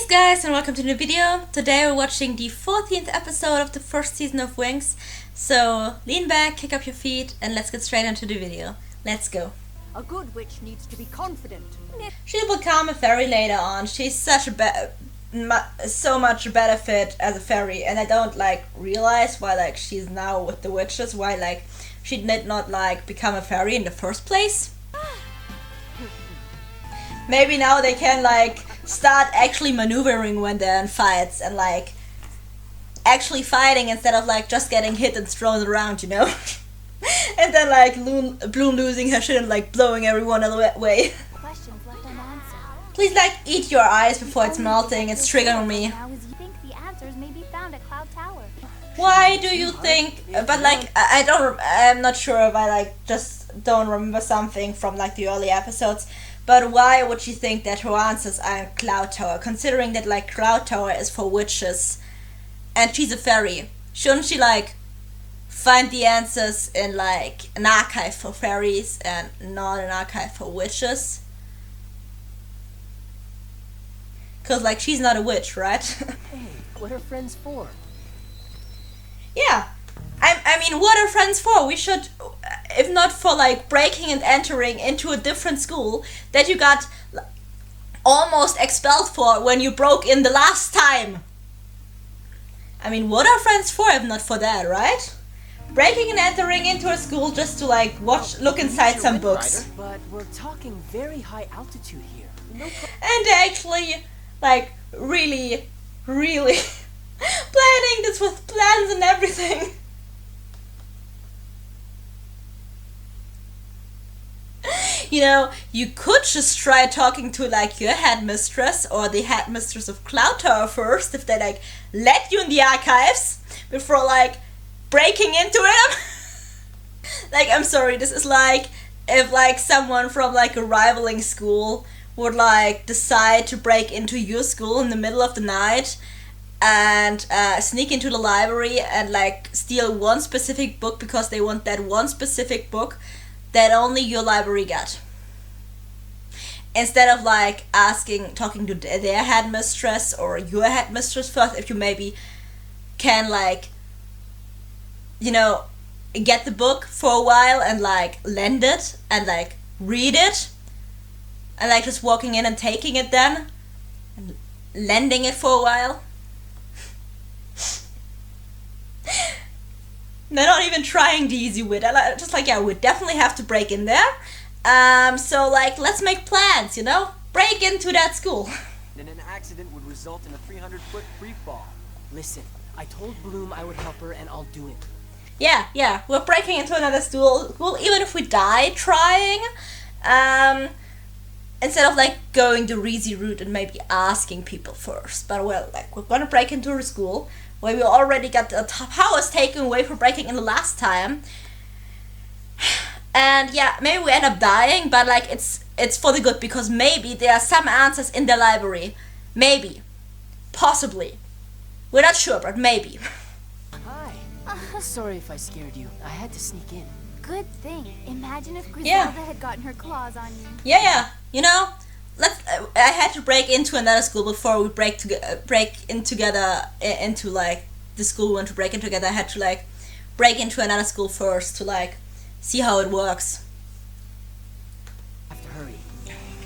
guys, and welcome to the new video. Today we're watching the 14th episode of the first season of Winx. So lean back, kick up your feet, and let's get straight into the video. Let's go. A good witch needs to be confident. She'll become a fairy later on. She's such a so much a better fit as a fairy, and I don't realize why she's now with the witches, why she did not become a fairy in the first place. Maybe now they can start actually maneuvering when they're in fights and actually fighting instead of just getting hit and thrown around, you know? And then Bloom losing her shit and blowing everyone away. Questions left unanswered. Please eat your eyes before it's melting. It's triggering me. Now is you think the answers may be found at Cloud Tower. Why do you think? But I'm not sure if I just don't remember something from the early episodes. But why would she think that her answers are in Cloud Tower, considering that Cloud Tower is for witches and she's a fairy? Shouldn't she find the answers in an archive for fairies and not an archive for witches? Cause she's not a witch, right? Hey, what are friends for? Yeah. I mean, what are friends for? We should, if not for breaking and entering into a different school that you got almost expelled for when you broke in the last time. I mean, what are friends for if not for that, right? Breaking and entering into a school just to look inside some books. But we're talking very high altitude here. And actually, really planning this with plans and everything. You know, you could just try talking to your headmistress or the headmistress of Cloud Tower first if they let you in the archives before breaking into them. I'm sorry, this is if someone from a rivaling school would decide to break into your school in the middle of the night and sneak into the library and steal one specific book because they want that one specific book that only your library got. Instead of talking to their headmistress or your headmistress first, if you maybe can get the book for a while and lend it and read it and just walking in and taking it then and lending it for a while. They're not even trying the easy way. They're just yeah, we definitely have to break in there. So let's make plans, you know? Break into that school. Then an accident would result in a 300-foot free fall. Listen, I told Bloom I would help her and I'll do it. Yeah, we're breaking into another school, even if we die trying. Instead of going the easy route and maybe asking people first. But well, we're gonna break into a school where we already got the powers taken away for breaking in the last time. And yeah, maybe we end up dying, but it's for the good, because maybe there are some answers in the library. Maybe. Possibly. We're not sure, but maybe. Hi. Sorry if I scared you. I had to sneak in. Good thing. Imagine if Griselda Yeah. had gotten her claws on you. Yeah. You know, I had to break into another school before we break in together into the school we want to break in together. I had to break into another school first to see how it works. I have to hurry.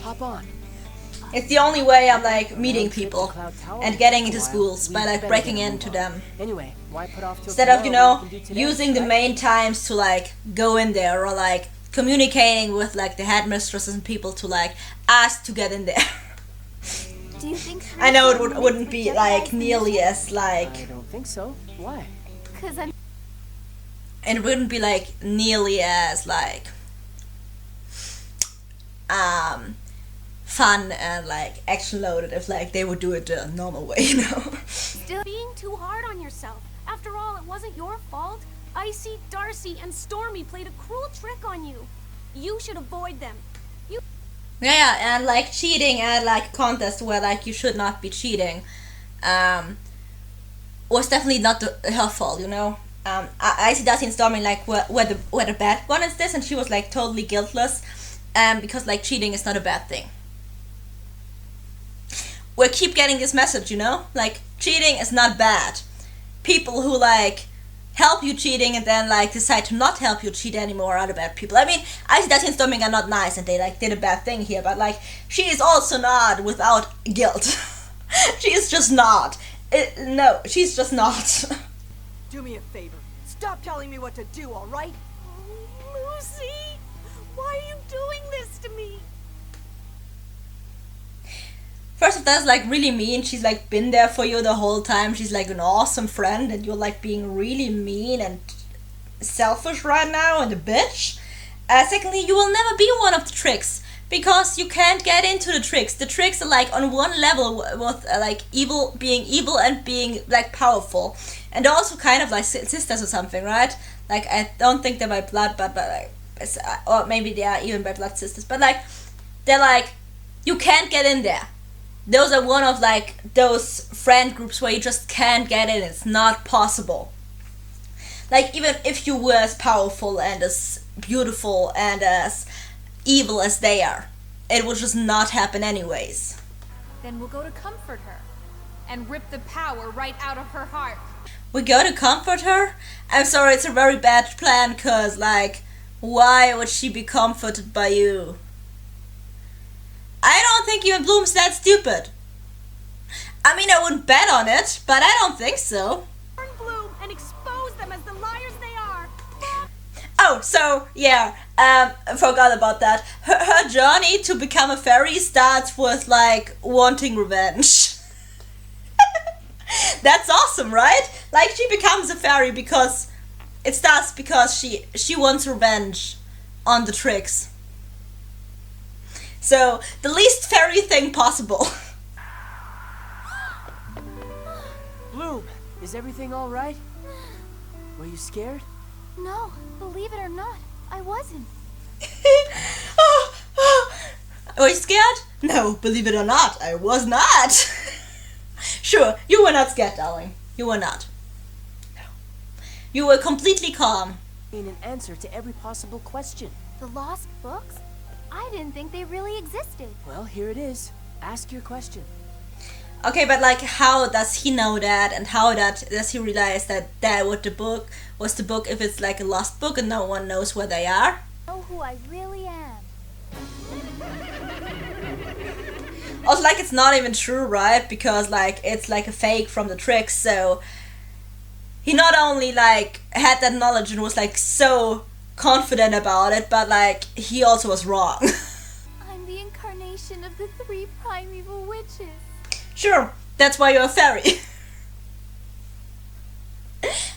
Hop on. It's the only way I'm meeting people and getting into schools by breaking into them. Anyway, why put off till Instead of, tomorrow? We can do today, using the right? main times to go in there or communicating with the headmistresses and people to ask to get in there. Do you think I know it Griselda wouldn't makes be the Jedi's nearly as I don't think so. Why? Because I'm and it wouldn't be nearly as fun and action loaded if they would do it the normal way, you know. Still being too hard on yourself. After all, it wasn't your fault. Icy, Darcy, and Stormy played a cruel trick on you. You should avoid them. Yeah, and cheating at contests where you should not be cheating was definitely not her fault, you know. Icy, Darcy, and Stormy were the bad one in this, and she was totally guiltless because cheating is not a bad thing. We're keep getting this message, you know? Like, cheating is not bad. People who, like, help you cheating and then, like, decide to not help you cheat anymore are the bad people. I mean, Icy Darcy and Storming are not nice and they, like, did a bad thing here, but, like, she is also not without guilt. She is just not. No, she's just not. Do me a favor. Stop telling me what to do, alright? Lucy, why are you doing this to me? First of all, that's like really mean. She's like been there for you the whole time. She's like an awesome friend and you're like being really mean and selfish right now and a bitch. Secondly, you will never be one of the tricks because you can't get into the tricks. The tricks are like on one level with like evil, being evil and being like powerful. And they're also kind of like sisters or something, right? Like I don't think they're by blood, but like, or maybe they are even by blood sisters. But like, they're like, you can't get in there. Those are one of like those friend groups where you just can't get in. It's not possible. Like even if you were as powerful and as beautiful and as evil as they are, it would just not happen anyways. Then we'll go to comfort her and rip the power right out of her heart. We go to comfort her? I'm sorry, it's a very bad plan, cause like, why would she be comforted by you? I don't think even Bloom's that stupid. I mean, I wouldn't bet on it, but I don't think so. Turn Bloom and expose them as the liars they are. Oh, so, yeah, I forgot about that. Her journey to become a fairy starts with, like, wanting revenge. That's awesome, right? Like, she becomes a fairy because... It starts because she wants revenge on the tricks. So, the least fairy thing possible. Bloom, is everything alright? Were you scared? No, believe it or not, I wasn't. Were you scared? No, believe it or not, I was not. Sure, you were not scared, darling. You were not. No. You were completely calm. In an answer to every possible question. The lost books? I didn't think they really existed. Well, here it is. Ask your question. Okay, but like, how does he know that, and how does he realize that what the book was the book if it's like a lost book and no one knows where they are? I know who I really am. Also, like, it's not even true, right? Because like it's like a fake from the tricks. So he not only like had that knowledge and was like so confident about it, but like he also was wrong. I'm the incarnation of the 3 primeval witches. Sure, that's why you're a fairy.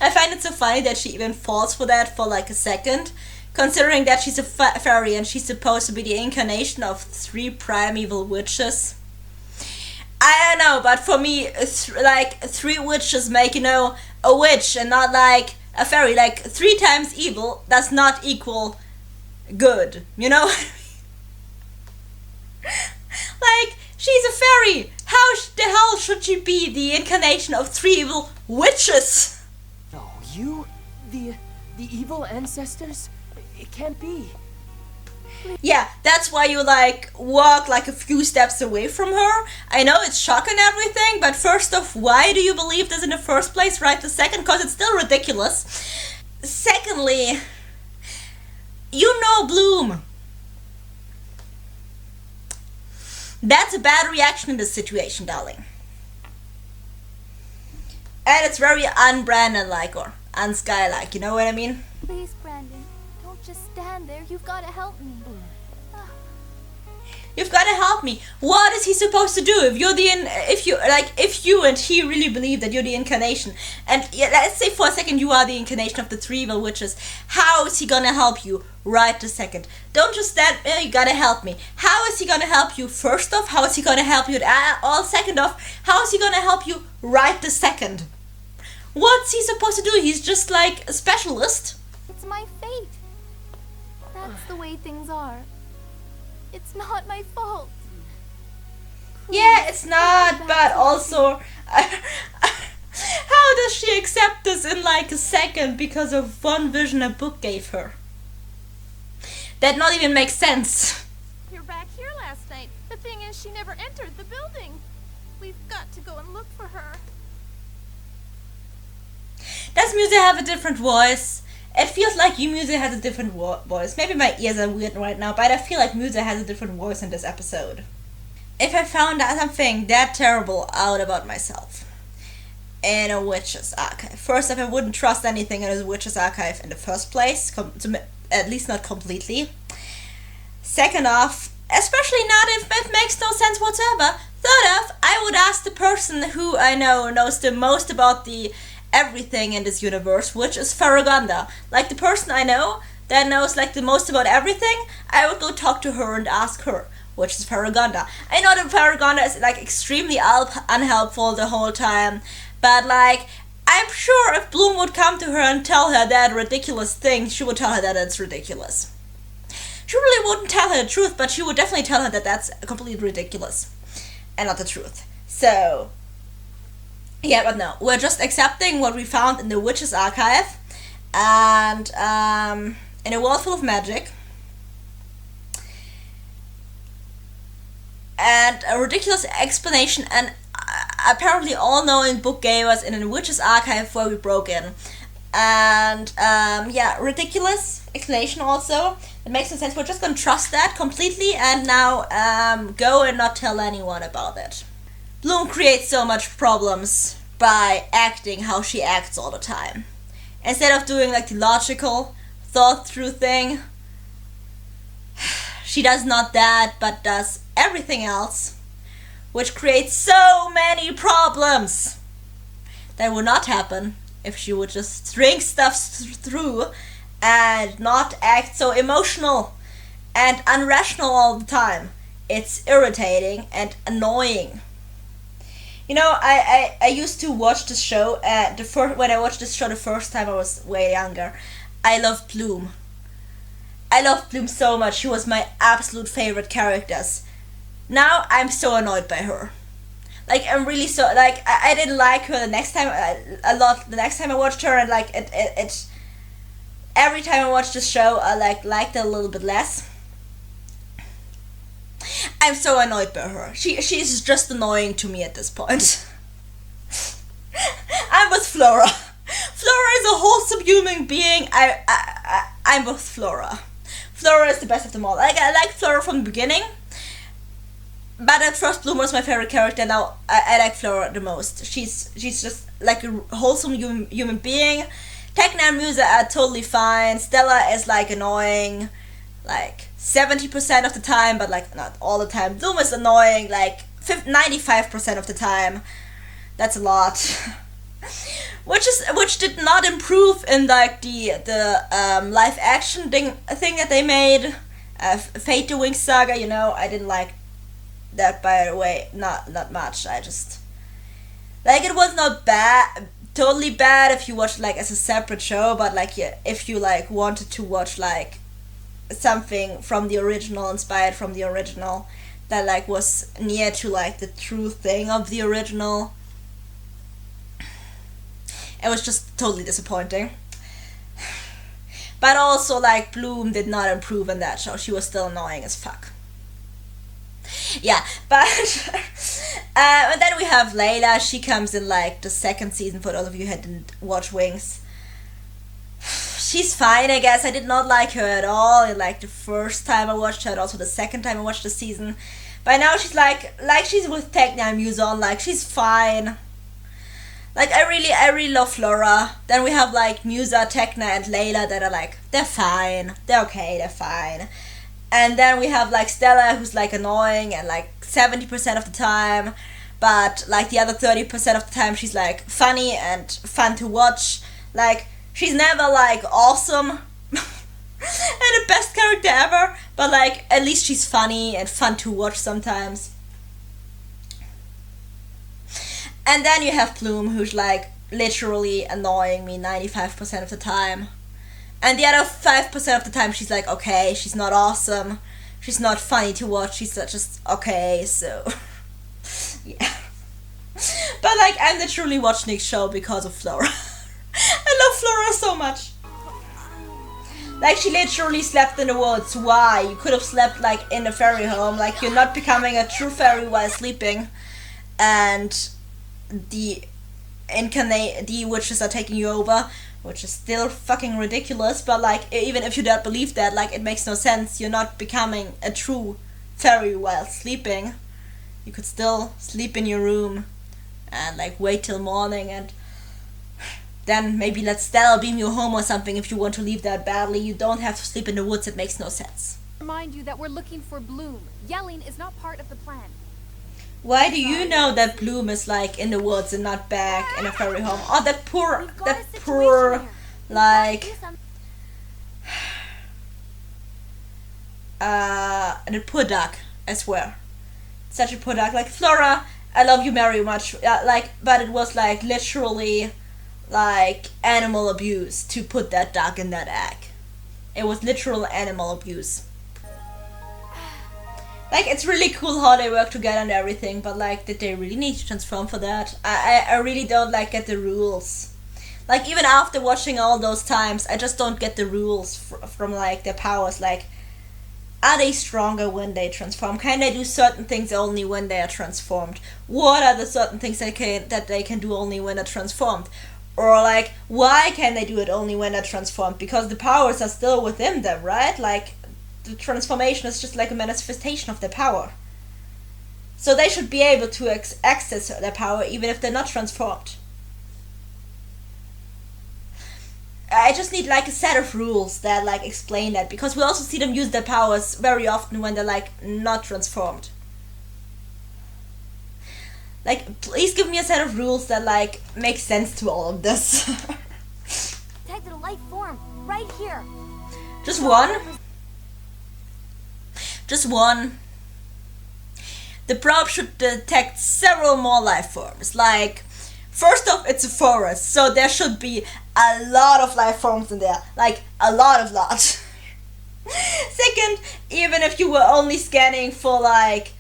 I find it so funny that she even falls for that for like a second, considering that she's a fairy and she's supposed to be the incarnation of 3 primeval witches. I don't know, but for me, like 3 witches make, you know, a witch and not like a fairy. Like 3 times evil does not equal good, you know? Like, she's a fairy. How the hell should she be the incarnation of 3 evil witches? No, you? The evil ancestors? It can't be. Yeah, that's why you like walk like a few steps away from her. I know it's shocking and everything, but first off, why do you believe this in the first place, right? The second, because it's still ridiculous. Secondly, you know Bloom. That's a bad reaction in this situation, darling. And it's very un-Brandon-like or un-Sky-like, you know what I mean? Please, Brandon, don't just stand there. You've got to help me. You've got to help me. What is he supposed to do if you're if you and he really believe that you're the incarnation, and yeah, let's say for a second you are the incarnation of the 3 evil witches, how is he gonna help you right this second? Don't just stand there, you gotta help me. How is he gonna help you first off? How is he gonna help you all second off? How is he gonna help you right this second? What's he supposed to do? He's just like a specialist. It's my fate. That's the way things are. It's not my fault. Yeah, it's not, but also, how does she accept this in like a second because of one vision a book gave her? That not even makes sense. You're back here last night. The thing is, she never entered the building. We've does Muse have a different voice? It feels like Muse has a different voice. Maybe my ears are weird right now, but I feel like Muse has a different voice in this episode. If I found out something that terrible out about myself in a witch's archive, first off, I wouldn't trust anything in a witch's archive in the first place, at least not completely. Second off, especially not if it makes no sense whatsoever. Third off, I would ask the person who I know knows the most about the everything in this universe, which is Farragonda. Like, the person I know that knows like the most about everything, I would go talk to her and ask her, which is Farragonda. I know that Farragonda is like extremely unhelpful the whole time, but like, I'm sure if Bloom would come to her and tell her that ridiculous thing, she would tell her that it's ridiculous. She really wouldn't tell her the truth, but she would definitely tell her that that's completely ridiculous and not the truth. So, yeah, but no, we're just accepting what we found in the Witch's Archive, and in a world full of magic, and a ridiculous explanation, and apparently all-knowing book gave us in a Witch's Archive where we broke in. And yeah, ridiculous explanation also. It makes no sense. We're just gonna trust that completely and now go and not tell anyone about it. Bloom creates so much problems by acting how she acts all the time. Instead of doing like the logical, thought through thing, she does not that, but does everything else, which creates so many problems that would not happen if she would just think stuff through and not act so emotional and unrational all the time. It's irritating and annoying. You know, I used to watch this show, when I watched this show the first time I was way younger. I loved Bloom. I loved Bloom so much. She was my absolute favorite characters. Now I'm so annoyed by her. Like, I'm really so, like, I didn't like her the next time, a lot, the next time I watched her, and like, it every time I watched this show, I liked it a little bit less. I'm so annoyed by her. She's just annoying to me at this point. I'm with Flora. Flora is a wholesome human being. I'm with Flora. Flora is the best of them all. Like, I liked Flora from the beginning, but at first Bloom was my favorite character. Now I like Flora the most. She's just like a wholesome human being. Techna and Musa are totally fine. Stella is like annoying, like 70% of the time, but like not all the time. Bloom is annoying like 95% of the time. That's a lot. Which did not improve in like the live action thing that they made, Fate the Winx Saga. You know, I didn't like that, by the way. Not much. I just like, it was not bad, totally bad if you watched like as a separate show, but like, yeah, if you like wanted to watch like something from the original, inspired from the original, that like was near to like the true thing of the original, it was just totally disappointing. But also, like, Bloom did not improve in that show. She was still annoying as fuck. Yeah, but and then we have Layla. She comes in like the second season, for those of you who didn't watch Winx. She's fine, I guess. I did not like her at all like the first time I watched her, and also the second time I watched the season. By now she's like she's with Techna and Muson, like she's fine. Like, I really love Flora. Then we have like Musa, Techna, and Layla that are like, they're fine, they're okay, they're fine. And then we have like Stella, who's like annoying and like 70% of the time, but like the other 30% of the time she's like funny and fun to watch. Like, she's never like awesome and the best character ever, but like at least she's funny and fun to watch sometimes. And then you have Bloom, who's like literally annoying me 95% of the time. And the other 5% of the time she's like okay, she's not awesome, she's not funny to watch, she's just okay, so yeah. But like, I'm literally watching Nick's show because of Flora. I love Flora so much. Like, she literally slept in the woods. Why? You could have slept like in a fairy home. Like, you're not becoming a true fairy while sleeping. And the the witches are taking you over, which is still fucking ridiculous, but like, even if you don't believe that, like, it makes no sense. You're not becoming a true fairy while sleeping. You could still sleep in your room and like wait till morning, and then maybe let Stella beam you home or something if you want to leave that badly. You don't have to sleep in the woods, it makes no sense. Remind you that we're looking for Bloom. Yelling is not part of the plan. Why do you know that Bloom is like in the woods and not back in a fairy home? Oh, that poor, like, the poor duck, I swear. Such a poor duck. Like, Flora, I love you very much, like, but it was like literally like animal abuse to put that duck in that egg. It was literal animal abuse. Like, it's really cool how they work together and everything, but like, did they really need to transform for that? I really don't like get the rules. Like, even after watching all those times, I just don't get the rules from like their powers. Like, are they stronger when they transform? Can they do certain things only when they are transformed? What are the certain things that they can do only when they're transformed? Or like, why can they do it only when they're transformed? Because the powers are still within them, right? Like, the transformation is just like a manifestation of their power. So they should be able to access their power even if they're not transformed. I just need like a set of rules that like explain that, because we also see them use their powers very often when they're like not transformed. Like, please give me a set of rules that like make sense to all of this. Detected a life form right here. Just one? Just one. The probe should detect several more life forms. Like, first off, it's a forest, so there should be a lot of life forms in there. Like, a lot. Second, even if you were only scanning for like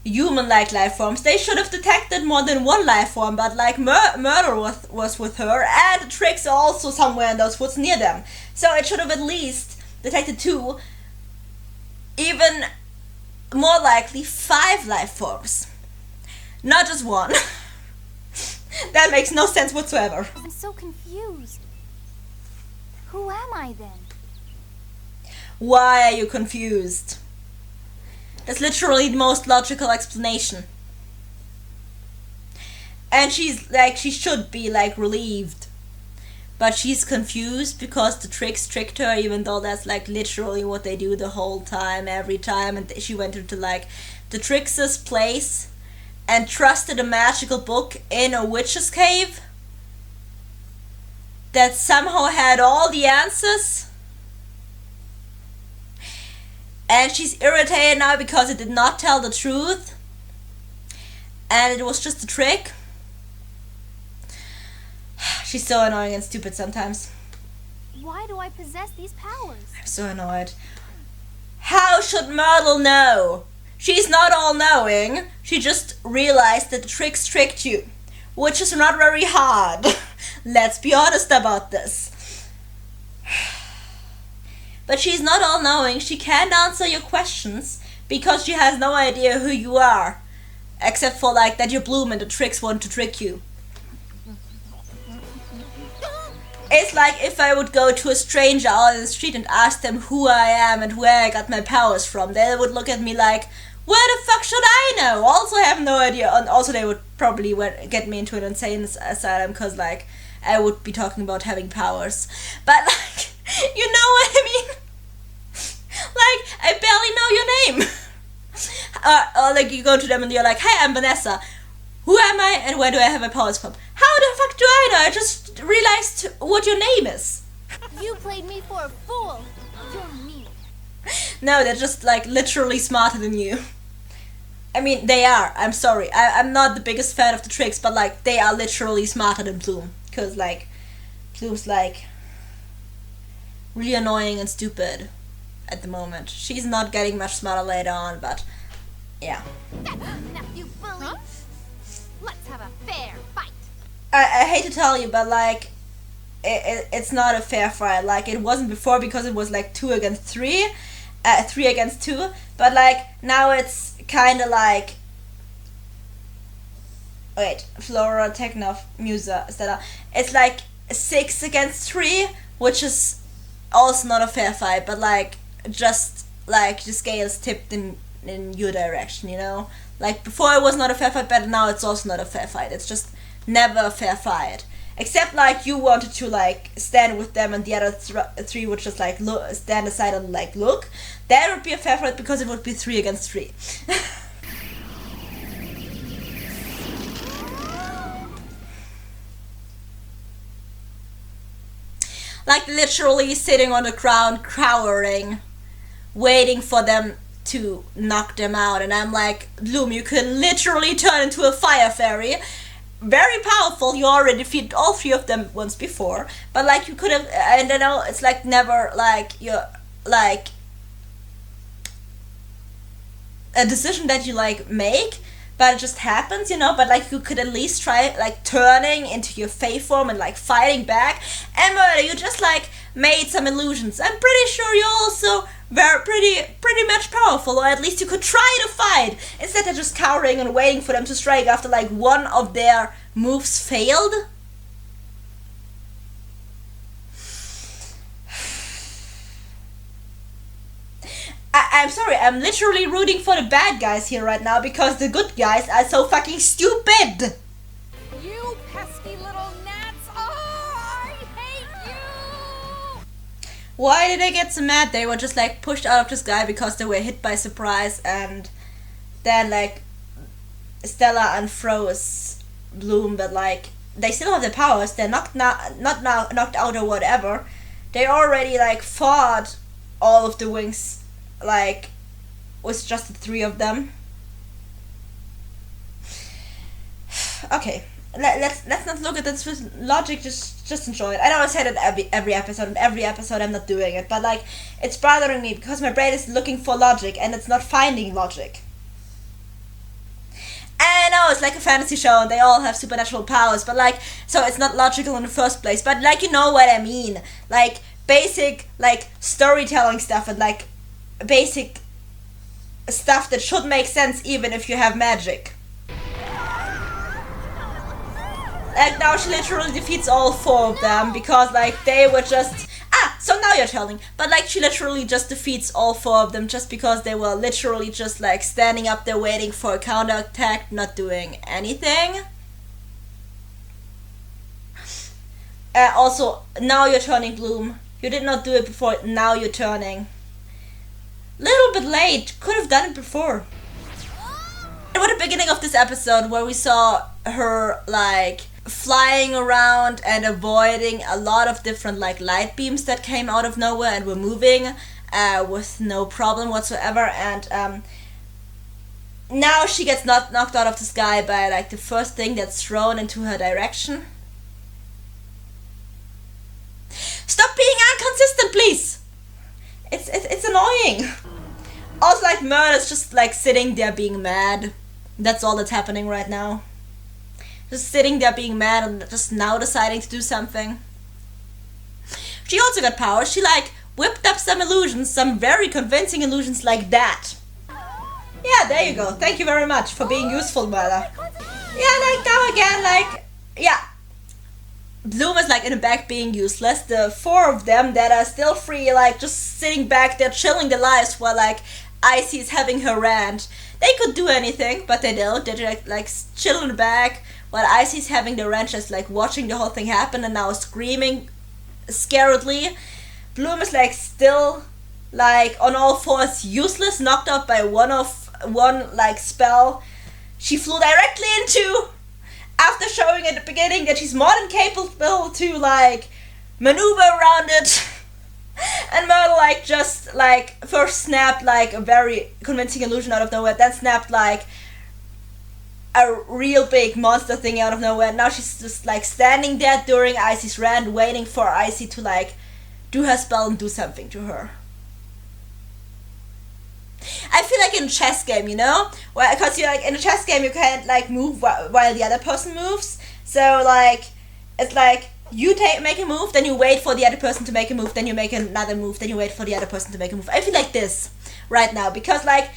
human-like life forms, they should have detected more than one life form, but like Murder was with her, and the Tricks are also somewhere in those woods near them. So it should have at least detected 2, even more likely 5 life forms. Not just 1. That makes no sense whatsoever. I'm so confused. Who am I then? Why are you confused? That's literally the most logical explanation. And she's like, she should be like relieved. But she's confused because the Tricks tricked her, even though that's like literally what they do the whole time, every time. And she went into like the Tricks' place and trusted a magical book in a witch's cave that somehow had all the answers. And she's irritated now because it did not tell the truth. And it was just a trick. She's so annoying and stupid sometimes. Why do I possess these powers? I'm so annoyed. How should Myrtle know? She's not all-knowing. She just realized that the Tricks tricked you. Which is not very hard. Let's be honest about this. But she's not all-knowing. She can't answer your questions because she has no idea who you are. Except for like that you're Bloom and the Tricks want to trick you. It's like if I would go to a stranger out in the street and ask them who I am and where I got my powers from. They would look at me like, where the fuck should I know? Also have no idea. And also they would probably get me into an insane asylum because like I would be talking about having powers. But like, you know what I mean? Like, I barely know your name. Or like you go to them and you're like, hey, I'm Vanessa. Who am I and where do I have my powers from? How the fuck do I know? I just realized what your name is. You played me for a fool. You're mean. No, they're just like literally smarter than you. I mean, they are. I'm sorry. I'm not the biggest fan of the Tricks, but like they are literally smarter than Bloom. Because like Bloom's like really annoying and stupid at the moment. She's not getting much smarter later on, but yeah. That's enough, you bully. Huh? Let's have a fair fight. I hate to tell you, but like it's not a fair fight. Like it wasn't before because it was like 2 against 3, 3 against 2. But like now it's kind of like wait, Flora, Techno, Musa, Stella. It's like 6 against 3, which is also not a fair fight, but like just like the scales tipped in your direction, you know? Like before it was not a fair fight, but now it's also not a fair fight. It's just never a fair fight. Except like you wanted to like stand with them and the other three would just like stand aside and like look. That would be a fair fight because it would be 3 against 3. Like literally sitting on the ground, cowering, waiting for them to knock them out. And I'm like, Bloom, you can literally turn into a fire fairy. Very powerful. You already defeated all 3 of them once before. But like you could have, and I know it's like never like you're like a decision that you like make, but it just happens, you know. But like you could at least try like turning into your Fae form and like fighting back. And Murder, you just like made some illusions. I'm pretty sure you're also pretty much powerful, or at least you could try to fight instead of just cowering and waiting for them to strike after like one of their moves failed. I'm sorry, I'm literally rooting for the bad guys here right now because the good guys are so fucking stupid. You pesky little gnats! Oh, I hate you! Why did they get so mad? They were just like pushed out of the sky because they were hit by surprise, and then like Stella unfroze Bloom, but like they still have their powers. They're not knocked out or whatever. They already like fought all of the Winx, like with just the 3 of them. Okay, let's not look at this with logic. Just enjoy it. I know I say that every episode, and every episode I'm not doing it, but like it's bothering me because my brain is looking for logic and it's not finding logic. I know it's like a fantasy show and they all have supernatural powers, but like, so it's not logical in the first place. But like, you know what I mean? Like basic like storytelling stuff and like basic stuff that should make sense even if you have magic. Like now she literally defeats all 4 of them because like they were just so now you're telling, but like she literally just defeats all 4 of them just because they were literally just like standing up there waiting for a counterattack, not doing anything. Also, now you're turning, Bloom. You did not do it before, now you're turning. Little bit late, could have done it before. And at the beginning of this episode where we saw her like flying around and avoiding a lot of different like light beams that came out of nowhere and were moving with no problem whatsoever, and now she gets knocked out of the sky by like the first thing that's thrown into her direction. Stop being inconsistent, please. It's annoying. Also, like Murder's just like sitting there being mad. That's all that's happening right now. Just sitting there being mad and just now deciding to do something. She also got powers. She like whipped up some illusions, some very convincing illusions like that. Yeah, there you go. Thank you very much for being useful, Murder. Yeah, like now again, like, yeah. Bloom is like in the back being useless. The 4 of them that are still free, like just sitting back there chilling their lives while like Icy is having her rant. They could do anything, but they don't. They're like chill in the back while Icy's having the rant, just like watching the whole thing happen and now screaming scaredly. Bloom is like still like on all 4s, useless, knocked out by one like spell she flew directly into, after showing at the beginning that she's more than capable to like maneuver around it. And Myrtle like just like first snapped like a very convincing illusion out of nowhere, then snapped like a real big monster thing out of nowhere. Now she's just like standing there during Icy's rant, waiting for Icy to like do her spell and do something to her. I feel like in a chess game, you know, because you're like in a chess game you can't like move while the other person moves. So like it's like you make a move, then you wait for the other person to make a move, then you make another move, then you wait for the other person to make a move. I feel like this right now because like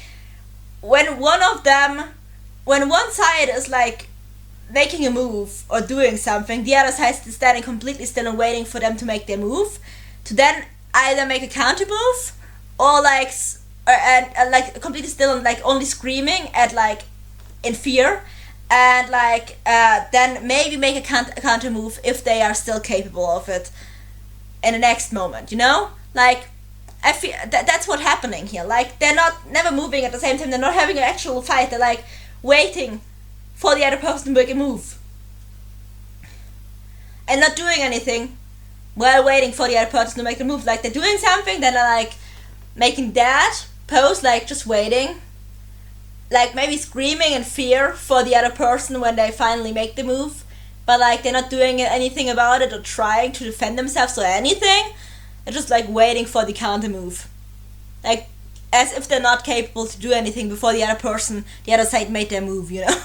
when one side is like making a move or doing something, the other side is standing completely still and waiting for them to make their move, to then either make a counter move or like like completely still and like only screaming at like in fear, and like then maybe make a counter move if they are still capable of it in the next moment, you know? Like I feel that's what's happening here. Like they're never moving at the same time. They're not having an actual fight. They're like waiting for the other person to make a move and not doing anything while waiting for the other person to make a move. Like they're doing something, then they're like making that pose, like just waiting, like maybe screaming in fear for the other person when they finally make the move, but like they're not doing anything about it or trying to defend themselves or anything. They're just like waiting for the counter move, like as if they're not capable to do anything before the other person, the other side made their move, you know.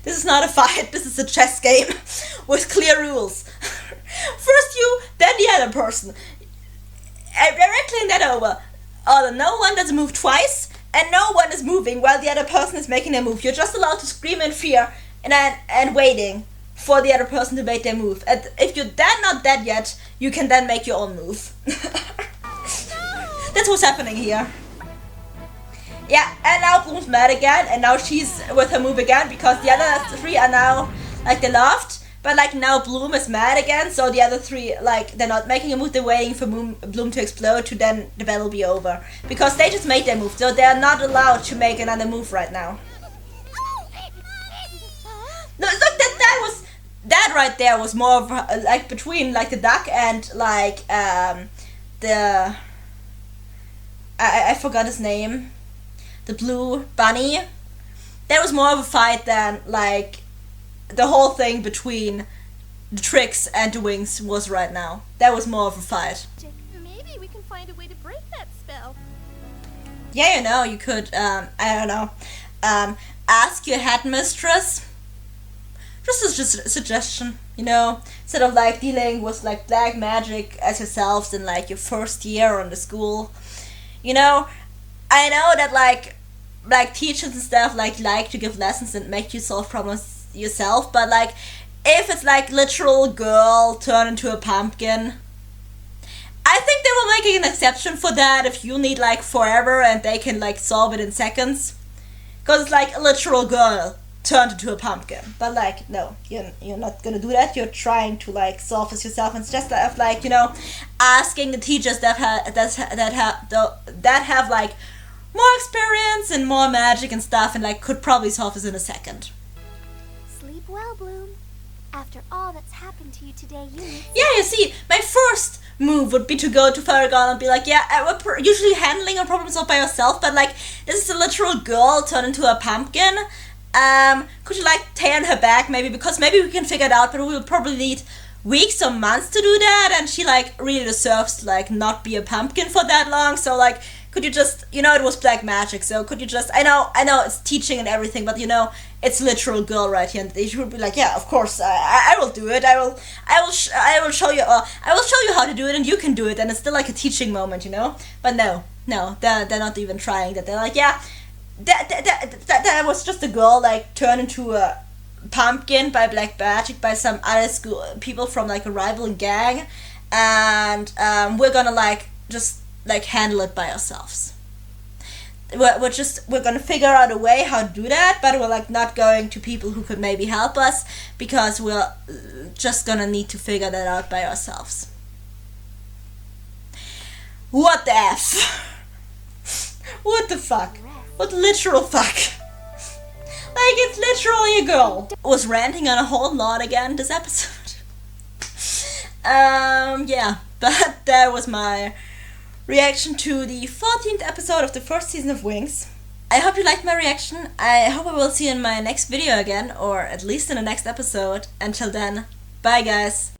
This is not a fight, this is a chess game with clear rules. First you, then the other person. Directly that over. Although no one does move twice, and no one is moving while the other person is making their move. You're just allowed to scream in fear and waiting for the other person to make their move. And if you're then not dead yet, you can then make your own move. That's what's happening here. Yeah, and now Bloom's mad again, and now she's with her move again, because the other three are now, like, they laughed, but like now Bloom is mad again, so the other three, like, they're not making a move, they're waiting for Bloom to explode to then the battle be over. Because they just made their move, so they're not allowed to make another move right now. No, look, that right there was more of, like, between, like, the duck and, like, the, I forgot his name. The blue bunny. That was more of a fight than like the whole thing between the Tricks and the Winx was right now. That was more of a fight. Maybe we can find a way to break that spell. Yeah, you know, you could, I don't know, ask your headmistress. Just a suggestion, you know, instead of like dealing with like black magic as yourselves in like your first year on the school. You know, I know that like teachers and stuff like to give lessons and make you solve problems yourself, but like if it's like literal girl turn into a pumpkin, I think they will make an exception for that if you need like forever and they can like solve it in seconds, because it's like a literal girl turned into a pumpkin. But like no, you're not gonna do that. You're trying to like solve this yourself, and it's just like, you know, asking the teachers that have like more experience and more magic and stuff, and like could probably solve this in a second. Sleep well, Bloom. After all that's happened to you today, you need... Yeah, you see, my first move would be to go to Faragon and be like, yeah, we're usually handling our problems all by yourself, but like this is a literal girl turned into a pumpkin. Could you like turn her back maybe, because maybe we can figure it out, but we will probably need weeks or months to do that, and she like really deserves to like not be a pumpkin for that long. So like, could you just, you know, it was black magic, so could you just, I know it's teaching and everything, but you know, it's literal girl right here, and they should be like, yeah, of course, I will do it, I will show you, I will show you how to do it, and you can do it, and it's still like a teaching moment, you know. But no, they're not even trying that. They're like, yeah, that was just a girl like turned into a pumpkin by black magic by some other school people from like a rival gang, and we're gonna like just like handle it by ourselves. We're gonna figure out a way how to do that, but we're like not going to people who could maybe help us, because we're just gonna need to figure that out by ourselves. What the F? What the fuck? What literal fuck? Like, it's literally a girl. Was ranting on a whole lot again this episode. Yeah, but that was my reaction to the 14th episode of the first season of Winx. I hope you liked my reaction. I hope I will see you in my next video again, or at least in the next episode. Until then, bye guys.